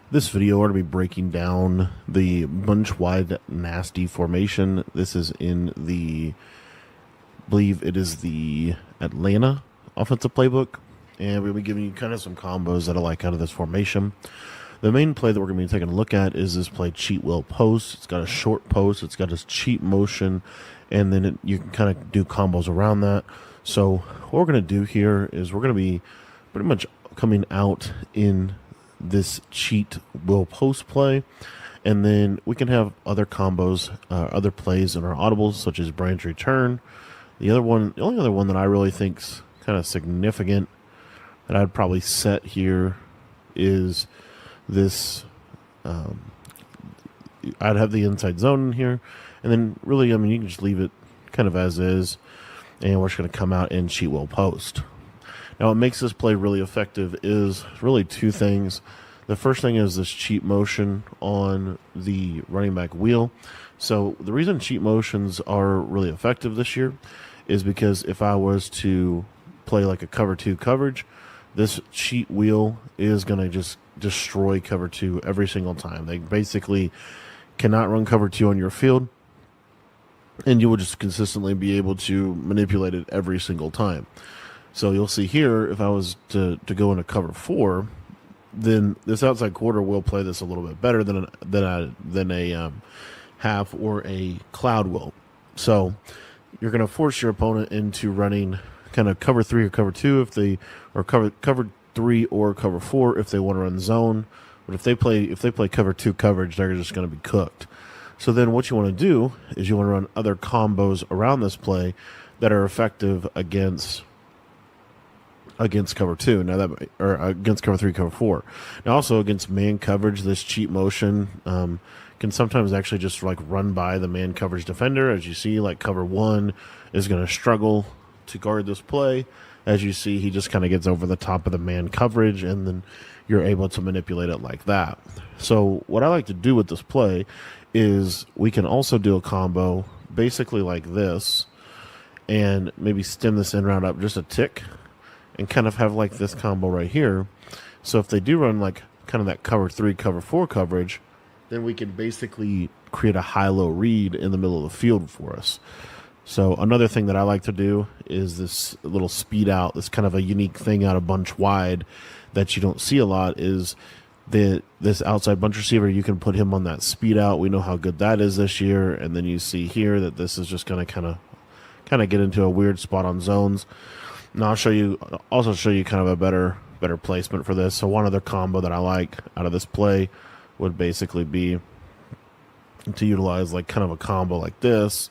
This video, we're going to be breaking down the bunch wide nasty formation. This is in the, I believe it is the Atlanta offensive playbook. And we'll be giving you kind of some combos that I like out of this formation. The main play that we're going to be taking a look at is this play cheat will post. It's got a short post. It's got this cheat motion. And then you can kind of do combos around that. So what we're going to do here is we're going to be pretty much coming out in this cheat will post play, and then we can have other combos, other plays in our audibles, such as branch return. The only other one that I really think's kind of significant that I'd probably set here is this. I'd have the inside zone in here, and then really, I mean, you can just leave it kind of as is, and we're just going to come out and cheat will post. Now, what makes this play really effective is really two things. The first thing is this cheat motion on the running back wheel. So the reason cheat motions are really effective this year is because if I was to play like a cover two coverage, this cheat wheel is going to just destroy cover two every single time. They basically cannot run cover two on your field, and you will just consistently be able to manipulate it every single time. So you'll see here, if I was to go into cover four, then this outside quarter will play this a little bit better than a half or a cloud will. So you're going to force your opponent into running kind of cover three or cover two if they, or cover three or cover four if they want to run zone. But if they play cover two coverage, they're just going to be cooked. So then what you want to do is you want to run other combos around this play that are effective against cover two, or against cover three, cover four. Now also against man coverage, this cheat motion can sometimes actually just like run by the man coverage defender. As you see, like cover one is going to struggle to guard this play. As you see, he just kind of gets over the top of the man coverage, and then you're able to manipulate it like that. So what I like to do with this play is we can also do a combo basically like this, and maybe stem this in round up just a tick, and kind of have like this combo right here. So if they do run like kind of that cover three, cover four coverage, then we can basically create a high-low read in the middle of the field for us. So another thing that I like to do is this little speed out, this kind of a unique thing out of bunch wide that you don't see a lot, is this outside bunch receiver. You can put him on that speed out. We know how good that is this year. And then you see here that this is just going to kind of get into a weird spot on zones. Now I'll also show you kind of a better placement for this. So one other combo that I like out of this play would basically be to utilize like kind of a combo like this.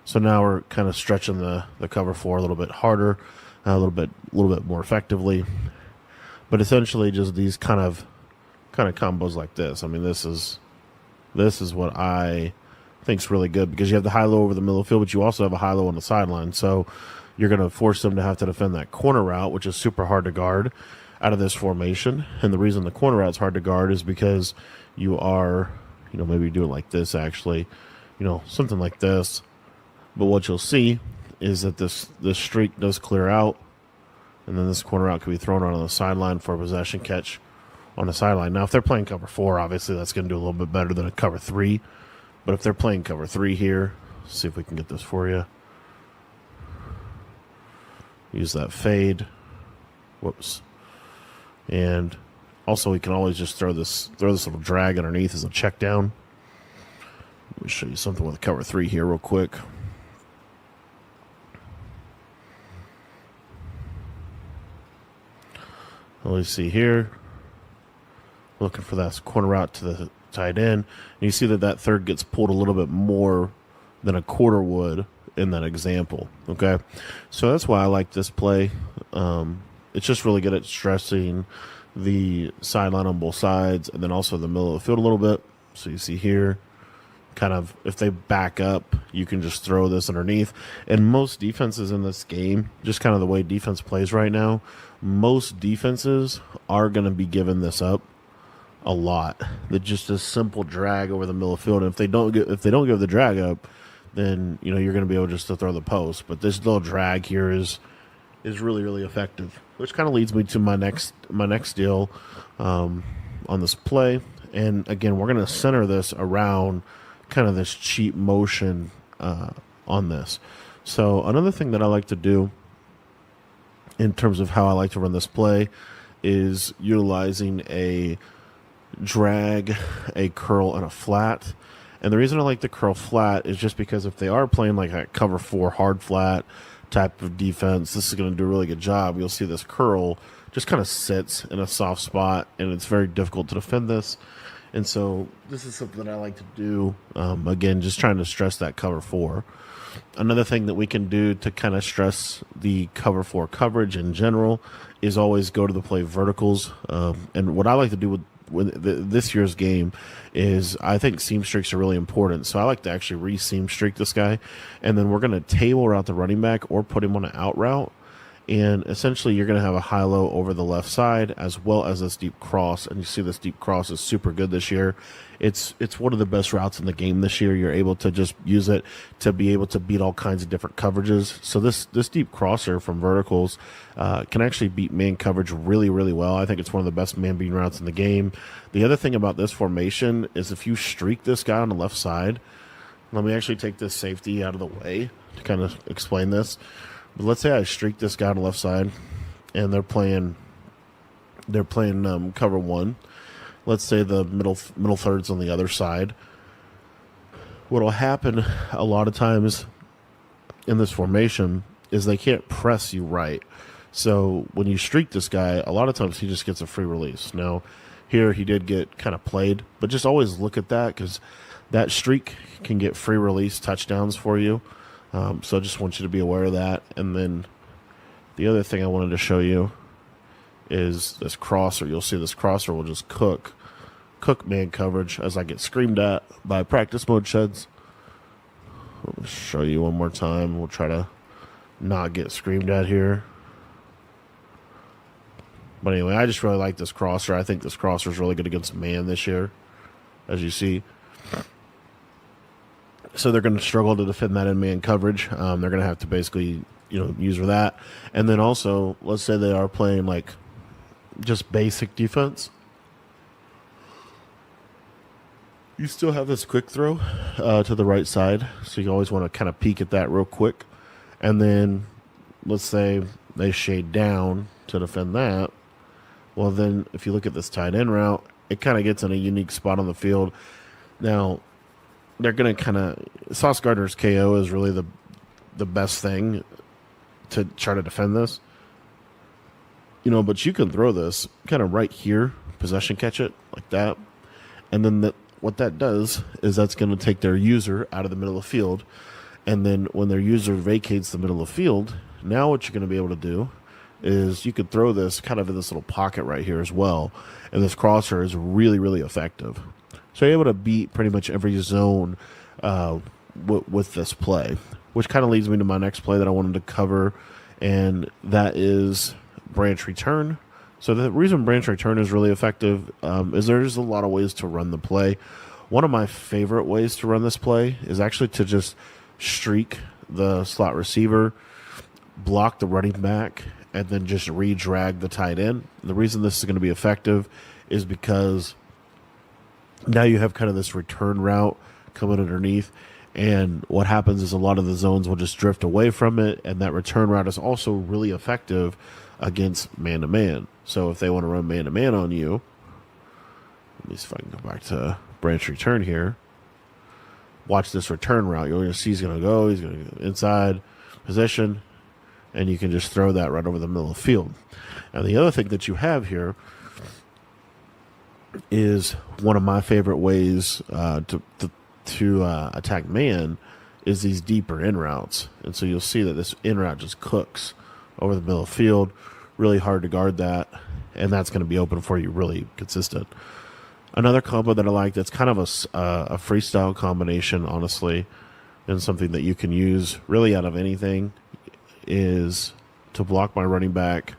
So now we're kind of stretching the cover four a little bit harder, a little bit more effectively. But essentially just these kind of combos like this. I mean, this is what I think is really good, because you have the high-low over the middle of the field, but you also have a high-low on the sideline. So you're going to force them to have to defend that corner route, which is super hard to guard out of this formation. And the reason the corner route is hard to guard is because you are, maybe do it like this actually, something like this. But what you'll see is that this streak does clear out, and then this corner route can be thrown on the sideline for a possession catch on the sideline. Now, if they're playing cover four, obviously that's going to do a little bit better than a cover three. But if they're playing cover three here, let's see if we can get this for you. Use that fade. Whoops. And also we can always just throw this little drag underneath as a check down. Let me show you something with cover three here real quick. Let's see here. Looking for that corner route to the tight end. And you see that third gets pulled a little bit more than a quarter would in that example. Okay, so that's why I like this play. It's just really good at stressing the sideline on both sides, and then also the middle of the field a little bit. So you see here, kind of if they back up, you can just throw this underneath. And most defenses in this game, just kind of the way defense plays right now, most defenses are going to be giving this up a lot. That just a simple drag over the middle of the field. And if they don't give the drag up, then you're going to be able just to throw the post. But this little drag here is really, really effective, which kind of leads me to my next deal on this play. And again, we're going to center this around kind of this cheap motion on this. So another thing that I like to do in terms of how I like to run this play is utilizing a drag, a curl, and a flat. And the reason I like the curl flat is just because if they are playing like a cover 4 hard flat type of defense, this is going to do a really good job. You'll see this curl just kind of sits in a soft spot, and it's very difficult to defend this. And so this is something that I like to do. Again, just trying to stress that cover 4. Another thing that we can do to kind of stress the cover 4 coverage in general is always go to the play verticals. And what I like to do with this year's game is I think seam streaks are really important. So I like to actually re-seam streak this guy. And then we're going to table route the running back or put him on an out route. And essentially, you're going to have a high-low over the left side as well as this deep cross. And you see this deep cross is super good this year. It's one of the best routes in the game this year. You're able to just use it to be able to beat all kinds of different coverages. So this deep crosser from verticals can actually beat man coverage really, really well. I think it's one of the best man-beating routes in the game. The other thing about this formation is if you streak this guy on the left side, let me actually take this safety out of the way to kind of explain this. But let's say I streak this guy on the left side, and they're playing cover 1. Let's say the middle third's on the other side. What'll happen a lot of times in this formation is they can't press you right. So when you streak this guy, a lot of times he just gets a free release. Now, here he did get kind of played, but just always look at that because that streak can get free release touchdowns for you. So I just want you to be aware of that. And then the other thing I wanted to show you is this crosser. You'll see this crosser will just cook man coverage as I get screamed at by practice mode sheds. I'll show you one more time. We'll try to not get screamed at here. But anyway, I just really like this crosser. I think this crosser is really good against man this year, as you see. So they're going to struggle to defend that in man coverage. They're going to have to basically, use for that. And then also, let's say they are playing like just basic defense. You still have this quick throw to the right side. So you always want to kind of peek at that real quick. And then let's say they shade down to defend that. Well, then if you look at this tight end route, it kind of gets in a unique spot on the field. Now, they're going to kind of Sauce Gardner's KO is really the best thing to try to defend this. But you can throw this kind of right here, possession catch it like that. And then what that does is that's going to take their user out of the middle of the field. And then when their user vacates the middle of the field, now what you're going to be able to do is you could throw this kind of in this little pocket right here as well. And this crosser is really, really effective. So you're able to beat pretty much every zone with this play, which kind of leads me to my next play that I wanted to cover, and that is branch return. So the reason branch return is really effective is there's a lot of ways to run the play. One of my favorite ways to run this play is actually to just streak the slot receiver, block the running back, and then just re-drag the tight end. The reason this is going to be effective is because now you have kind of this return route coming underneath, and what happens is a lot of the zones will just drift away from it, and that return route is also really effective against man-to-man. So if they want to run man-to-man on you, let me see if I can go back to branch return here. Watch this return route. You're going to see he's going to go inside position, and you can just throw that right over the middle of the field. And the other thing that you have here is one of my favorite ways to attack man is these deeper in routes. And so you'll see that this in route just cooks over the middle of the field. Really hard to guard that, and that's going to be open for you really consistent. Another combo that I like that's kind of a freestyle combination, honestly, and something that you can use really out of anything is to block my running back,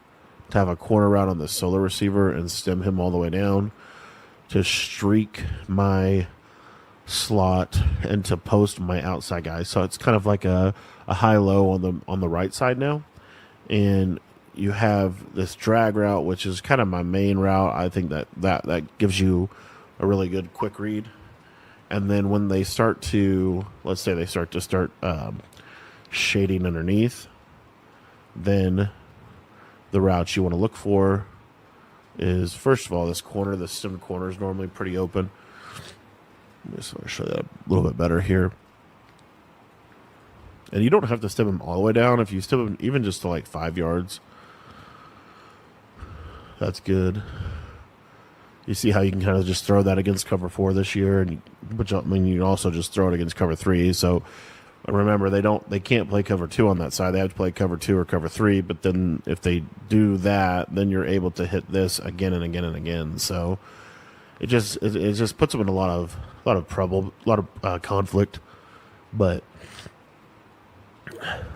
to have a corner route on the solo receiver and stem him all the way down, to streak my slot, and to post my outside guy. So it's kind of like a high-low on the right side now. And you have this drag route, which is kind of my main route. I think that gives you a really good quick read. And then when they start to, let's say they start shading underneath, then the routes you want to look for is, first of all, this corner. The stem corner is normally pretty open. Just want to show that a little bit better here. And you don't have to stem them all the way down. If you stem them even just to like 5 yards, that's good. You see how you can kind of just throw that against cover 4 this year, and you can also just throw it against cover 3. So remember, they can't play cover 2 on that side. They have to play cover 2 or cover 3. But then if they do that, then you're able to hit this again and again and again. So it just puts them in a lot of trouble, a lot of conflict. But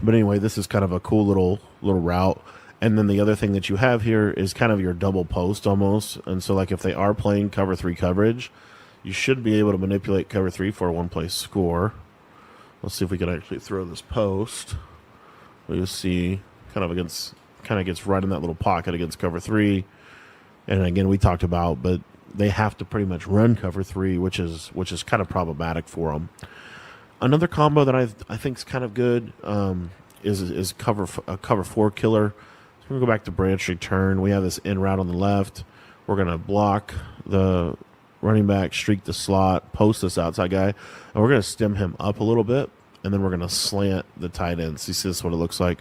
anyway, this is kind of a cool little route. And then the other thing that you have here is kind of your double post almost. And so like if they are playing cover 3 coverage, you should be able to manipulate cover 3 for a one-play score. Let's see if we can actually throw this post. You'll see kind of gets right in that little pocket against cover 3. And again, we talked about, but they have to pretty much run cover 3, which is kind of problematic for them. Another combo that I think is kind of good is cover 4 killer. So we're going to go back to branch return. We have this in route on the left. We're going to block the running back, streak the slot, post this outside guy, and we're going to stem him up a little bit, and then we're going to slant the tight end. So you see this is what it looks like.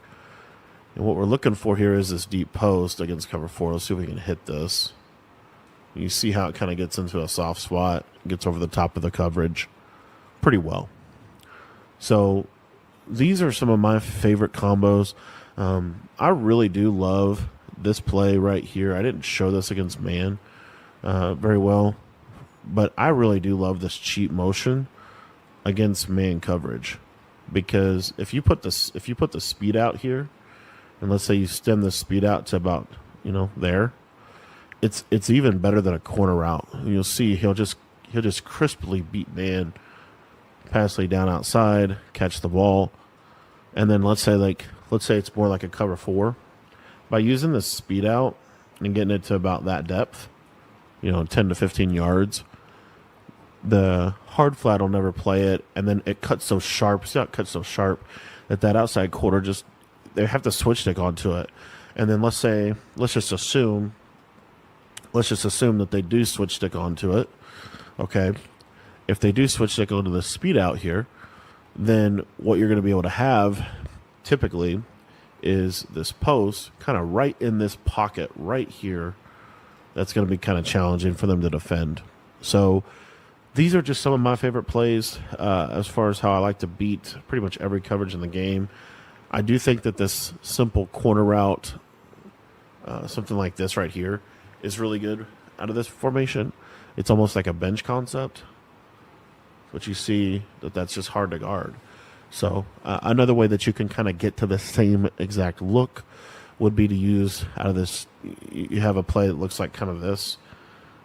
And what we're looking for here is this deep post against cover 4. Let's see if we can hit this. You see how it kind of gets into a soft spot, gets over the top of the coverage pretty well. So these are some of my favorite combos. I really do love this play right here. I didn't show this against man very well, but I really do love this cheat motion against man coverage, because if you put the speed out here, and let's say you stem the speed out to about there, it's even better than a corner route. You'll see he'll just crisply beat man, pass lay down outside, catch the ball, and then let's say it's more like a cover 4. By using the speed out and getting it to about that depth, 10 to 15 yards, the hard flat will never play it, and then it cuts so sharp. See how it cuts so sharp that outside quarter they have to switch stick onto it. And then let's just assume that they do switch stick onto it. Okay. If they do switch stick onto the speed out here, then what you're going to be able to have typically is this post kind of right in this pocket right here. That's going to be kind of challenging for them to defend. So these are just some of my favorite plays as far as how I like to beat pretty much every coverage in the game. I do think that this simple corner route, something like this right here, is really good out of this formation. It's almost like a bench concept, but you see that's just hard to guard. So another way that you can kind of get to the same exact look would be to use out of this. You have a play that looks like kind of this.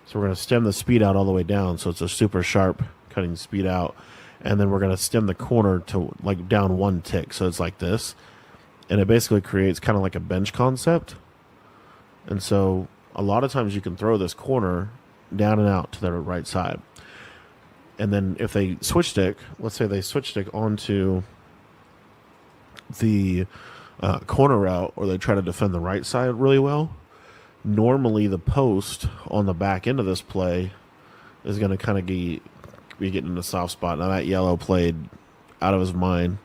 So we're going to stem the speed out all the way down, so it's a super sharp cutting speed out. And then we're going to stem the corner to like down 1 tick, so it's like this. And it basically creates kind of like a bench concept. And so a lot of times you can throw this corner down and out to the right side. And then if they switch stick, let's say they switch stick onto the corner route, or they try to defend the right side really well, normally the post on the back end of this play is going to kind of be getting in a soft spot. Now that yellow played out of his mind,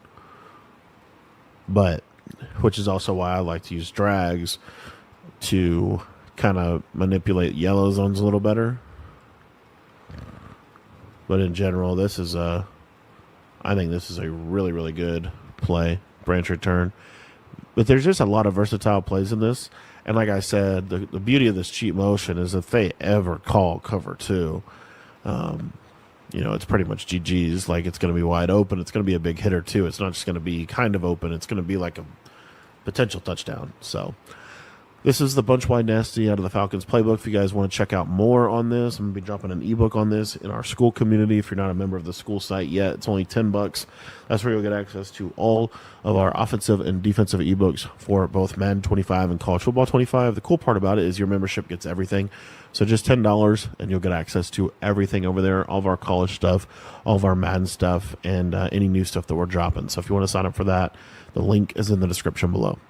but which is also why I like to use drags to kind of manipulate yellow zones a little better. But in general, I think this is a really, really good play, branch return. But there's just a lot of versatile plays in this. And like I said, the beauty of this cheat motion is if they ever call cover 2, it's pretty much GG's. Like, it's going to be wide open. It's going to be a big hitter, too. It's not just going to be kind of open. It's going to be like a potential touchdown. So This is the Bunch Wide Nasty out of the Falcons playbook. If you guys want to check out more on this, I'm going to be dropping an ebook on this in our school community. If you're not a member of the school site yet, it's only $10. That's where you'll get access to all of our offensive and defensive ebooks for both Madden 25 and College Football 25. The cool part about it is your membership gets everything. So just $10 and you'll get access to everything over there, all of our college stuff, all of our Madden stuff, and any new stuff that we're dropping. So if you want to sign up for that, the link is in the description below.